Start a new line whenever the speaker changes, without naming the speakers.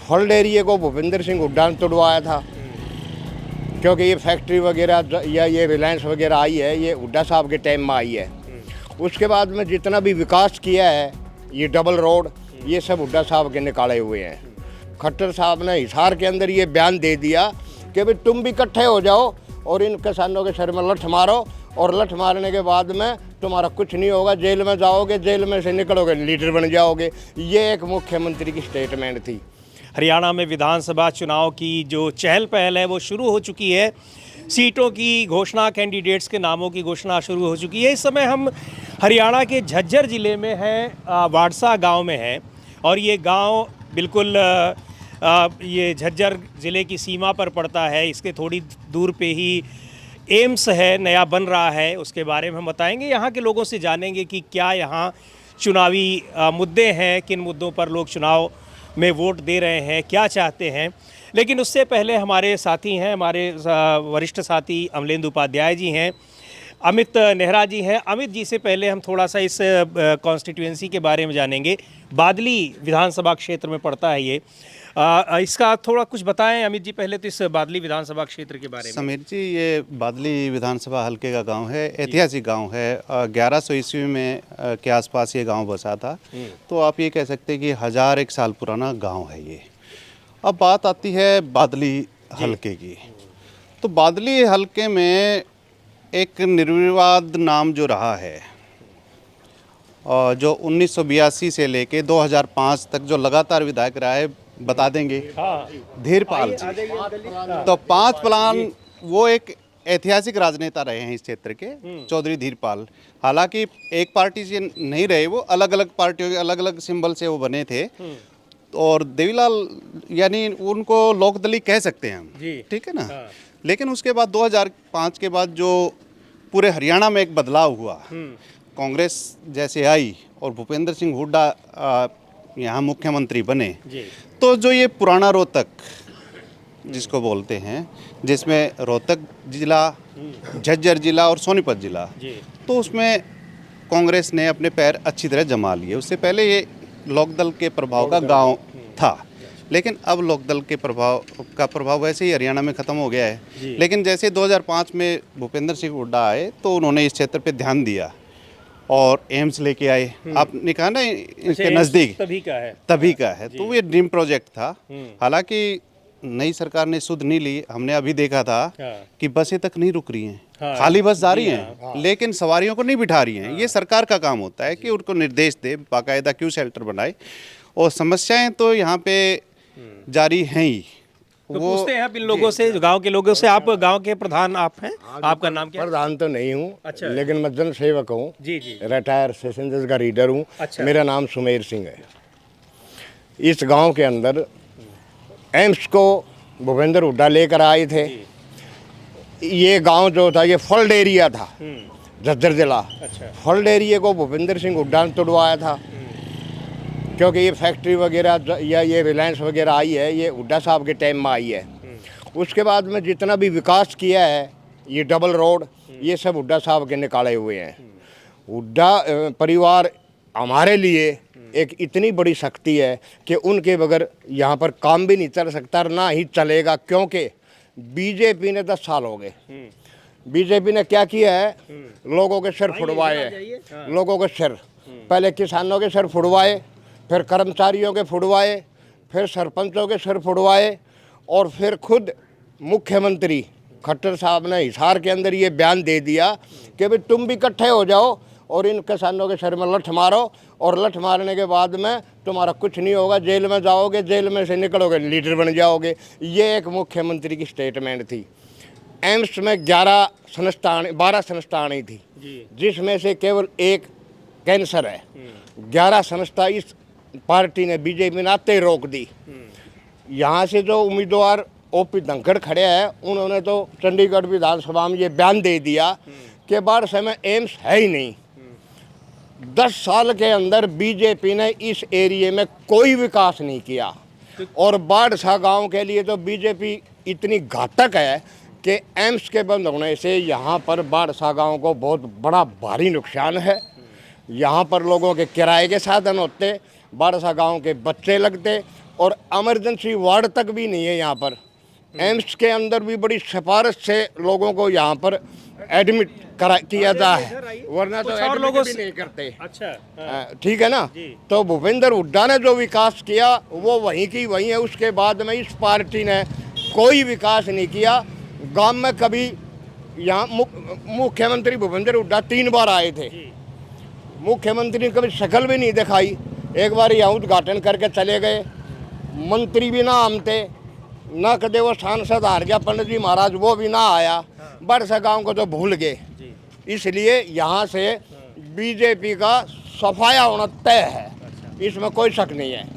फल एरिया को भूपेंद्र सिंह हुड्डा ने तोड़वाया था, क्योंकि ये फैक्ट्री वगैरह या ये रिलायंस वगैरह आई है, ये हुड्डा साहब के टाइम में आई है। उसके बाद में जितना भी विकास किया है, ये डबल रोड, ये सब हुड्डा साहब के निकाले हुए हैं। खट्टर साहब ने हिसार के अंदर ये बयान दे दिया कि भाई तुम भी इकट्ठे हो जाओ और इन किसानों के सर में लठ मारो, और लठ मारने के बाद में तुम्हारा कुछ नहीं होगा, जेल में जाओगे, जेल में से निकलोगे लीडर बन जाओगे। ये एक मुख्यमंत्री की स्टेटमेंट थी।
हरियाणा में विधानसभा चुनाव की जो चहल पहल है वो शुरू हो चुकी है। सीटों की घोषणा, कैंडिडेट्स के नामों की घोषणा शुरू हो चुकी है। इस समय हम हरियाणा के झज्जर ज़िले में हैं, वाड़सा गांव में हैं, और ये गांव बिल्कुल ये झज्जर ज़िले की सीमा पर पड़ता है। इसके थोड़ी दूर पे ही एम्स है, नया बन रहा है, उसके बारे में हम बताएंगे। यहाँ के लोगों से जानेंगे कि क्या यहाँ चुनावी मुद्दे हैं, किन मुद्दों पर लोग चुनाव में वोट दे रहे हैं, क्या चाहते हैं। लेकिन उससे पहले हमारे साथी हैं, हमारे वरिष्ठ साथी अमलेंदु उपाध्याय जी हैं, अमित नेहरा जी हैं। अमित जी से पहले हम थोड़ा सा इस कॉन्स्टिट्यूएंसी के बारे में जानेंगे। बादली विधानसभा क्षेत्र में पड़ता है ये, इसका थोड़ा कुछ बताएं अमित जी पहले तो इस बादली विधानसभा क्षेत्र के बारे में।
समीर जी, ये बादली विधानसभा हल्के का गांव है, ऐतिहासिक गांव है। 1100 ईस्वी में के आसपास ये गांव बसा था, तो आप ये कह सकते हैं कि 1001 साल पुराना गांव है ये। अब बात आती है बादली हल्के की, तो बादली हल्के में एक निर्विवाद नाम जो रहा है, और जो 1982 से लेके 2005 तक जो लगातार विधायक रहा है, बता देंगे, धीरपाल जी। तो 5 प्लान वो एक ऐतिहासिक राजनेता रहे हैं इस क्षेत्र के, चौधरी धीरपाल। हालांकि एक पार्टी से नहीं रहे, वो अलग अलग पार्टियों के अलग अलग सिंबल से वो बने थे। और देवीलाल यानी उनको लोकदली कह सकते हैं हम, ठीक है ना। लेकिन उसके बाद 2005 के बाद जो पूरे हरियाणा में एक बदलाव हुआ, कांग्रेस जैसे आई और भूपेंद्र सिंह हुड्डा यहाँ मुख्यमंत्री बने, तो जो ये पुराना रोहतक जिसको बोलते हैं, जिसमें रोहतक जिला, झज्जर जिला और सोनीपत जिला, तो उसमें कांग्रेस ने अपने पैर अच्छी तरह जमा लिए। उससे पहले ये लोकदल के प्रभाव का गांव था, लेकिन अब लोकदल के प्रभाव वैसे ही हरियाणा में ख़त्म हो गया है। लेकिन जैसे 2005 में भूपेंद्र सिंह हुड्डा आए तो उन्होंने इस क्षेत्र पे ध्यान दिया और एम्स लेके आए। आपने कहा ना इसके नज़दीक तभी का है, तो ये ड्रीम प्रोजेक्ट था। हालांकि नई सरकार ने सुध नहीं ली। हमने अभी देखा था कि बसें तक नहीं रुक रही हैं, खाली बस जा रही हैं, लेकिन सवारियों को नहीं बिठा रही हैं। ये सरकार का काम होता है कि उनको निर्देश दे, बाकायदा क्यू शेल्टर बनाए। और समस्याएं तो यहाँ पे जारी हैं ही।
तो पूछते हैं आप इन लोगों से, गांव के लोगों से। आप गांव के प्रधान आप हैं, आपका नाम क्या है?
प्रधान तो नहीं हूँ,
अच्छा,
लेकिन मैं जन सेवक हूँ, रिटायर सेशन जज का रीडर हूँ। अच्छा। मेरा नाम सुमेर सिंह है। इस गांव के अंदर एम्स को भूपेंद्र हुड्डा लेकर आए थे। ये गांव जो था ये फल एरिया था, झज्जर जिला। अच्छा। फल एरिया को भूपेंद्र सिंह हुड्डा ने तोड़वाया था, क्योंकि ये फैक्ट्री वगैरह या ये रिलायंस वगैरह आई है, ये हुड्डा साहब के टाइम में आई है। उसके बाद में जितना भी विकास किया है, ये डबल रोड, ये सब हुड्डा साहब के निकाले हुए हैं। हुड्डा परिवार हमारे लिए एक इतनी बड़ी शक्ति है कि उनके बगैर यहाँ पर काम भी नहीं चल सकता, ना ही चलेगा। क्योंकि बीजेपी ने 10 साल हो गए, बीजेपी ने क्या किया है, लोगों के सिर फुड़वाए हैं, लोगों के सिर। पहले किसानों के सिर फुड़वाए, फिर कर्मचारियों के फुड़वाए, फिर सरपंचों के सिर फुड़वाए, और फिर खुद मुख्यमंत्री खट्टर साहब ने हिसार के अंदर ये बयान दे दिया कि भाई तुम भी इकट्ठे हो जाओ और इन किसानों के सिर में लठ मारो, और लठ मारने के बाद में तुम्हारा कुछ नहीं होगा, जेल में जाओगे, जेल में से निकलोगे लीडर बन जाओगे। ये एक मुख्यमंत्री की स्टेटमेंट थी। एम्स में 12 संस्थाएं थी, जिसमें से केवल एक कैंसर है। 11 संस्था इस पार्टी ने, बीजेपी ने आते ही रोक दी। यहाँ से जो उम्मीदवार ओपी धनखड़ खड़े हैं, उन्होंने तो चंडीगढ़ विधानसभा में ये बयान दे दिया कि बाढ़ समय एम्स है ही नहीं। 10 साल के अंदर बीजेपी ने इस एरिए में कोई विकास नहीं किया। और बाढ़सा गांव के लिए तो बीजेपी इतनी घातक है कि एम्स के बंद होने से यहाँ पर बाढ़सा गांव को बहुत बड़ा भारी नुकसान है। यहाँ पर लोगों के किराए के साधन होते, बाढ़सा गांव के बच्चे लगते, और इमरजेंसी वार्ड तक भी नहीं है यहाँ पर। एम्स के अंदर भी बड़ी सिफारिश से लोगों को यहाँ पर एडमिट किया जाता है, वरना तो
कुछ और
एडमिट
लोगों
भी
से-
नहीं करते।
अच्छा
ठीक है ना।
जी।
तो भूपेंद्र हुड्डा ने जो विकास किया वो वहीं की वहीं है। उसके बाद में इस पार्टी ने कोई विकास नहीं किया। गांव में कभी यहाँ मुख्यमंत्री भूपेंद्र हुड्डा 3 बार आए थे, मुख्यमंत्री ने कभी शक्ल भी नहीं दिखाई। एक बार यहाँ उद्घाटन करके चले गए, मंत्री भी ना आमते, ना कदे वो सांसद हार गया पंडित जी महाराज, वो भी ना आया। बरसा गांव को तो भूल गए। इसलिए यहाँ से बीजेपी का सफाया होना तय है, इसमें कोई शक नहीं है।